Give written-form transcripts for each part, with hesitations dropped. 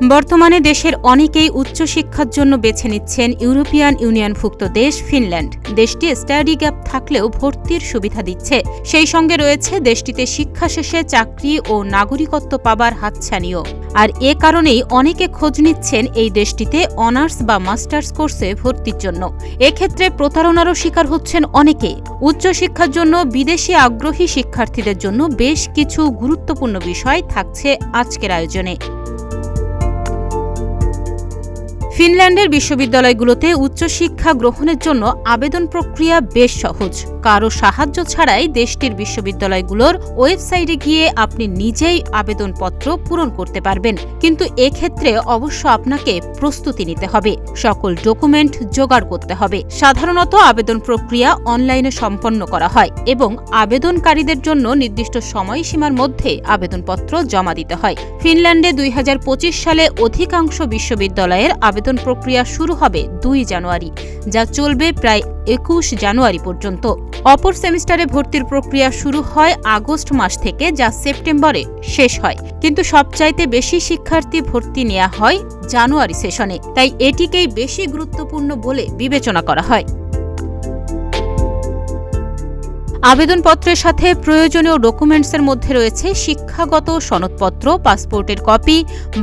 বর্তমানে দেশের অনেকেই উচ্চশিক্ষার জন্য বেছে নিচ্ছেন ইউরোপিয়ান ইউনিয়নভুক্ত দেশ ফিনল্যান্ড। দেশটি স্টাডি গ্যাপ থাকলেও ভর্তির সুবিধা দিচ্ছে, সেই সঙ্গে রয়েছে দেশটিতে শিক্ষা শেষে চাকরি ও নাগরিকত্ব পাবার হাতছানিও। আর এ কারণেই অনেকে খোঁজ নিচ্ছেন এই দেশটিতে অনার্স বা মাস্টার্স কোর্সে ভর্তির জন্য। এক্ষেত্রে প্রতারণারও শিকার হচ্ছেন অনেকে। উচ্চশিক্ষার জন্য বিদেশি আগ্রহী শিক্ষার্থীদের জন্য বেশ কিছু গুরুত্বপূর্ণ বিষয় থাকছে আজকের আয়োজনে। ফিনল্যান্ডের বিশ্ববিদ্যালয়গুলোতে উচ্চশিক্ষা গ্রহণের জন্য আবেদন প্রক্রিয়া বেশ সহজ। কারো সাহায্য ছাড়াই দেশটির বিশ্ববিদ্যালয়গুলোর ওয়েবসাইটে গিয়ে আপনি নিজেই আবেদনপত্র পূরণ করতে পারবেন। কিন্তু এক্ষেত্রে অবশ্য আপনাকে প্রস্তুতি নিতে হবে, সকল ডকুমেন্ট জোগাড় করতে হবে। সাধারণত আবেদন প্রক্রিয়া অনলাইনে সম্পন্ন করা হয় এবং আবেদনকারীদের জন্য নির্দিষ্ট সময়সীমার মধ্যে আবেদনপত্র জমা দিতে হয়। ফিনল্যান্ডে 2025 সালে অধিকাংশ বিশ্ববিদ্যালয়ের আবেদন প্রক্রিয়া শুরু হবে 2 জানুয়ারি, যা চলবে প্রায় 21 জানুয়ারি পর্যন্ত। অপর সেমিস্টারে ভর্তির প্রক্রিয়া শুরু হয় আগস্ট মাস থেকে, যা সেপ্টেম্বরে শেষ হয়। কিন্তু সবচাইতে বেশি শিক্ষার্থী ভর্তি নেওয়া হয় জানুয়ারি সেশনে, তাই এটিকেই বেশি গুরুত্বপূর্ণ বলে বিবেচনা করা হয়। আবেদনপত্রের সাথে প্রয়োজনীয় ডকুমেন্টসের মধ্যে রয়েছে শিক্ষাগত সনদপত্র, পাসপোর্টের কপি,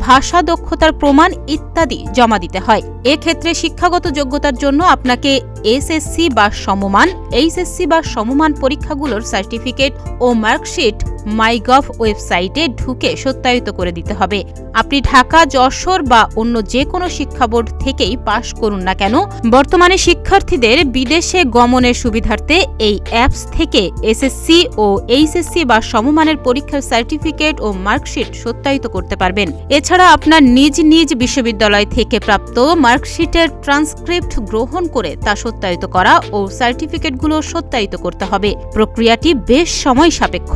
ভাষা দক্ষতার প্রমাণ ইত্যাদি জমা দিতে হয়। এক্ষেত্রে শিক্ষাগত যোগ্যতার জন্য আপনাকে এসএসসি বা সমমান, এইচএসসি বা সমমান পরীক্ষাগুলোর সার্টিফিকেট ও মার্কশিট মাইগভ ওয়েবসাইটে ঢুকে সত্যায়িত করে দিতে হবে। আপনি ঢাকা, যশোর বা অন্য যে কোনো শিক্ষা বোর্ড থেকেই পাশ করুন না কেন, বর্তমানে শিক্ষার্থীদের বিদেশে গমনের সুবিধার্থে এই অ্যাপস থেকে এসএসসি ও এইচএসসি বা সমমানের পরীক্ষার সার্টিফিকেট ও মার্কশিট সত্যায়িত করতে পারবেন। এছাড়া আপনার নিজ নিজ বিশ্ববিদ্যালয় থেকে প্রাপ্ত মার্কশিটের ট্রান্সক্রিপ্ট গ্রহণ করে তা সত্যায়িত করা ও সার্টিফিকেটগুলো সত্যায়িত করতে হবে। প্রক্রিয়াটি বেশ সময় সাপেক্ষ।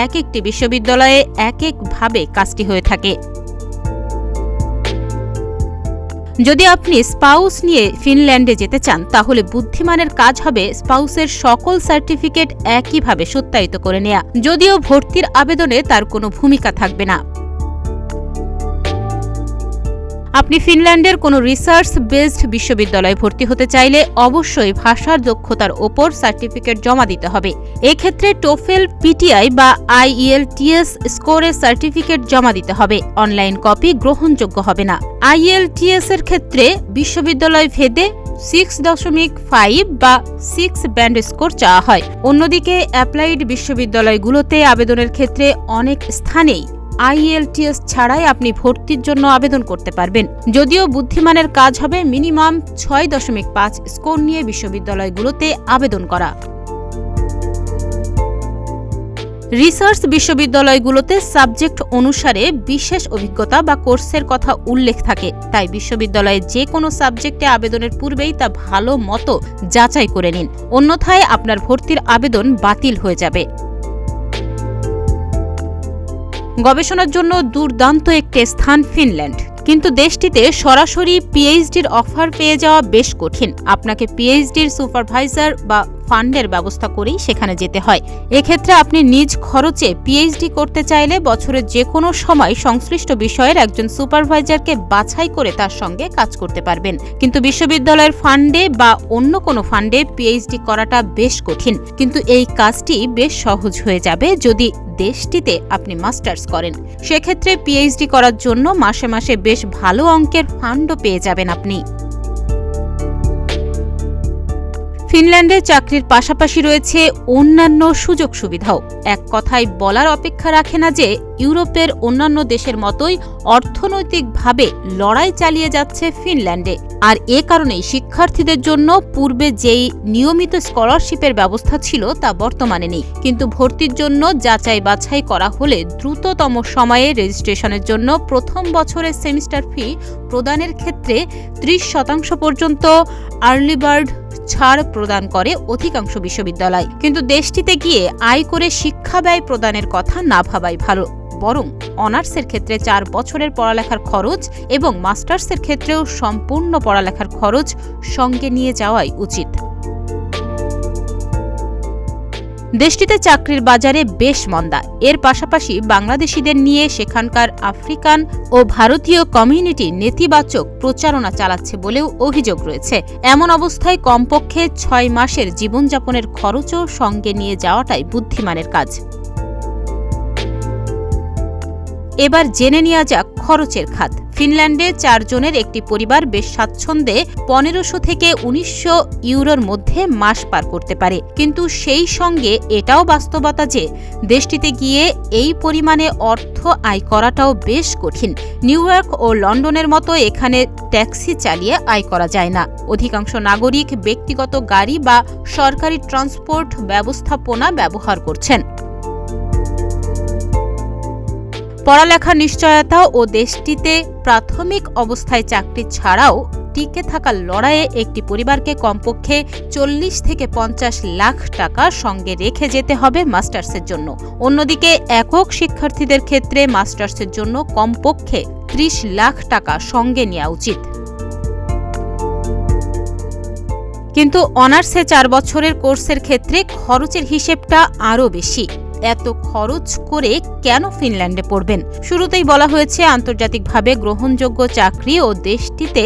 এক একটি বিশ্ববিদ্যালয়ে এক একভাবে কাজটি হয়ে থাকে। যদি আপনি স্পাউস নিয়ে ফিনল্যান্ডে যেতে চান, তাহলে বুদ্ধিমানের কাজ হবে স্পাউসের সকল সার্টিফিকেট একইভাবে সত্যায়িত করে নেওয়া, যদিও ভর্তির আবেদনে তার কোনো ভূমিকা থাকবে না। আপনি ফিনল্যান্ডের কোনো রিসার্চ বেসড বিশ্ববিদ্যালয়ে ভর্তি হতে চাইলে অবশ্যই ভাষার দক্ষতার ওপর সার্টিফিকেট জমা দিতে হবে। এক্ষেত্রে টোফেল, পিটিআই বা আইএলটিএস স্কোরের সার্টিফিকেট জমা দিতে হবে। অনলাইন কপি গ্রহণযোগ্য হবে না। আইএলটিএস এর ক্ষেত্রে বিশ্ববিদ্যালয় ভেদে 6.5 বা 6 ব্যান্ড স্কোর চাওয়া হয়। অন্যদিকে অ্যাপ্লাইড বিশ্ববিদ্যালয়গুলোতে আবেদনের ক্ষেত্রে অনেক স্থানেই আইএলটিএস ছাড়াই আপনি ভর্তির জন্য আবেদন করতে পারবেন। যদিও বুদ্ধিমানের কাজ হবে মিনিমাম 6.5 স্কোর নিয়ে বিশ্ববিদ্যালয়গুলোতে আবেদন করা। রিসার্চ বিশ্ববিদ্যালয়গুলোতে সাবজেক্ট অনুসারে বিশেষ অভিজ্ঞতা বা কোর্সের কথা উল্লেখ থাকে, তাই বিশ্ববিদ্যালয়ে যে কোনো সাবজেক্টে আবেদনের পূর্বেই তা ভালো মতো যাচাই করে নিন, অন্যথায় আপনার ভর্তির আবেদন বাতিল হয়ে যাবে। গবেষণার জন্য দুর্দান্ত একটি স্থান ফিনল্যান্ড, কিন্তু দেশটিতে সরাসরি পিএইচডির অফার পেয়ে যাওয়া বেশ কঠিন। আপনাকে পিএইচডির সুপারভাইজার বা ফান্ডের ব্যবস্থা করেই সেখানে যেতে হয়। এক্ষেত্রে আপনি নিজ খরচে পিএইচডি করতে চাইলে বছরের যে কোনো সময় সংশ্লিষ্ট বিষয়ের একজন সুপারভাইজারকে বাছাই করে তার সঙ্গে কাজ করতে পারবেন। কিন্তু বিশ্ববিদ্যালয়ের ফান্ডে বা অন্য কোনো ফান্ডে পিএইচডি করাটা বেশ কঠিন, কিন্তু এই কাজটি বেশ সহজ হয়ে যাবে যদি দেশটিতে আপনি মাস্টার্স করেন। সেক্ষেত্রে পিএইচডি করার জন্য মাসে মাসে বেশ ভালো অঙ্কের ফান্ডও পেয়ে যাবেন আপনি। ফিনল্যান্ডে চাকরির পাশাপাশি রয়েছে অন্যান্য সুযোগ সুবিধাও। এক কথায় বলার অপেক্ষা রাখে না যে ইউরোপের অন্যান্য দেশের মতোই অর্থনৈতিকভাবে লড়াই চালিয়ে যাচ্ছে ফিনল্যান্ডে। আর এ কারণেই শিক্ষার্থীদের জন্য পূর্বে যেই নিয়মিত স্কলারশিপের ব্যবস্থা ছিল তা বর্তমানে নেই। কিন্তু ভর্তির জন্য যাচাই বাছাই করা হলে দ্রুততম সময়ে রেজিস্ট্রেশনের জন্য প্রথম বছরের সেমিস্টার ফি প্রদানের ক্ষেত্রে 30% পর্যন্ত আর্লি বার্ড ছাড় প্রদান করে অধিকাংশ বিশ্ববিদ্যালয়। কিন্তু দেশটিতে গিয়ে আয় করে শিক্ষা ব্যয় প্রদানের কথা না ভাবাই ভালো। বরং অনার্সের ক্ষেত্রে 4 বছরের পড়ালেখার খরচ এবং মাস্টার্সের ক্ষেত্রেও সম্পূর্ণ পড়ালেখার খরচ সঙ্গে নিয়ে যাওয়াই উচিত। দেশটিতে চাকরির বাজারে বেশ মন্দা। এর পাশাপাশি বাংলাদেশিদের নিয়ে সেখানকার আফ্রিকান ও ভারতীয় কমিউনিটি নেতিবাচক প্রচারণা চালাচ্ছে বলেও অভিযোগ রয়েছে। এমন অবস্থায় কমপক্ষে 6 মাসের জীবনযাপনের খরচও সঙ্গে নিয়ে যাওয়াটাই বুদ্ধিমানের কাজ। এবার জেনে নেওয়া যাক খরচের খাত। ফিনল্যান্ডে 4 জনের একটি পরিবার বেশ স্বাচ্ছন্দ্যে 1500 থেকে 1900 ইউরোর মধ্যে মাস পার করতে পারে। কিন্তু সেই সঙ্গে এটাও বাস্তবতা যে দেশটিতে গিয়ে এই পরিমাণে অর্থ আয় করাটাও বেশ কঠিন। নিউ ইয়র্ক ও লন্ডনের মতো এখানে ট্যাক্সি চালিয়ে আয় করা যায় না। অধিকাংশ নাগরিক ব্যক্তিগত গাড়ি বা সরকারি ট্রান্সপোর্ট ব্যবস্থাপনা ব্যবহার করছেন। পড়ালেখার নিশ্চয়তা ও দেশটিতে প্রাথমিক অবস্থায় চাকরি ছাড়াও টিকে থাকার লড়াইয়ে একটি পরিবারকে কমপক্ষে 40 থেকে 50 লাখ টাকা সঙ্গে রেখে যেতে হবে মাস্টার্সের জন্য। অন্যদিকে একক শিক্ষার্থীদের ক্ষেত্রে মাস্টার্সের জন্য কমপক্ষে 30 লাখ টাকা সঙ্গে নেওয়া উচিত। কিন্তু অনার্সে 4 বছরের কোর্সের ক্ষেত্রে খরচের হিসেবটা আরও বেশি। এত খরচ করে কেন ফিনল্যান্ডে পড়বেন? শুরুতেই বলা হয়েছে আন্তর্জাতিকভাবে গ্রহণযোগ্য চাকরি ও দেশটিতে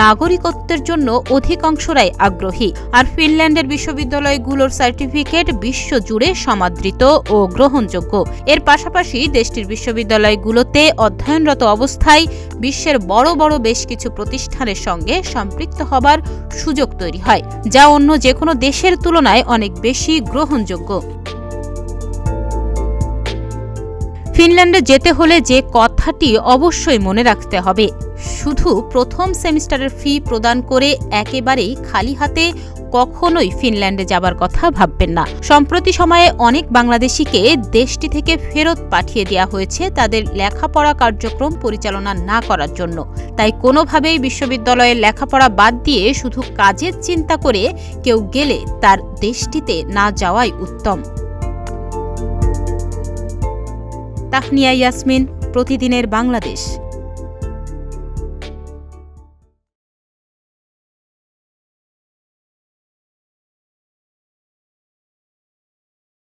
নাগরিকত্বের জন্য অধিকাংশরাই আগ্রহী। আর ফিনল্যান্ডের বিশ্ববিদ্যালয়গুলোর সার্টিফিকেট বিশ্বজুড়ে সমাদৃত ও গ্রহণযোগ্য। এর পাশাপাশি দেশটির বিশ্ববিদ্যালয়গুলোতে অধ্যয়নরত অবস্থায় বিশ্বের বড় বড় বেশ কিছু প্রতিষ্ঠানের সঙ্গে সম্পৃক্ত হবার সুযোগ তৈরি হয়, যা অন্য যে কোনো দেশের তুলনায় অনেক বেশি গ্রহণযোগ্য। ফিনল্যান্ডে যেতে হলে যে কথাটি অবশ্যই মনে রাখতে হবে, শুধু প্রথম সেমিস্টারের ফি প্রদান করে একেবারেই খালি হাতে কখনোই ফিনল্যান্ডে যাবার কথা ভাববেন না। সম্প্রতি সময়ে অনেক বাংলাদেশিকে দেশটি থেকে ফেরত পাঠিয়ে দেওয়া হয়েছে তাদের লেখাপড়া কার্যক্রম পরিচালনা না করার জন্য। তাই কোনোভাবেই বিশ্ববিদ্যালয়ের লেখাপড়া বাদ দিয়ে শুধু কাজের চিন্তা করে কেউ গেলে তার দেশটিতে না যাওয়াই উত্তম। তাহনিয়া ইয়াসমিন, প্রতিদিনের বাংলাদেশ।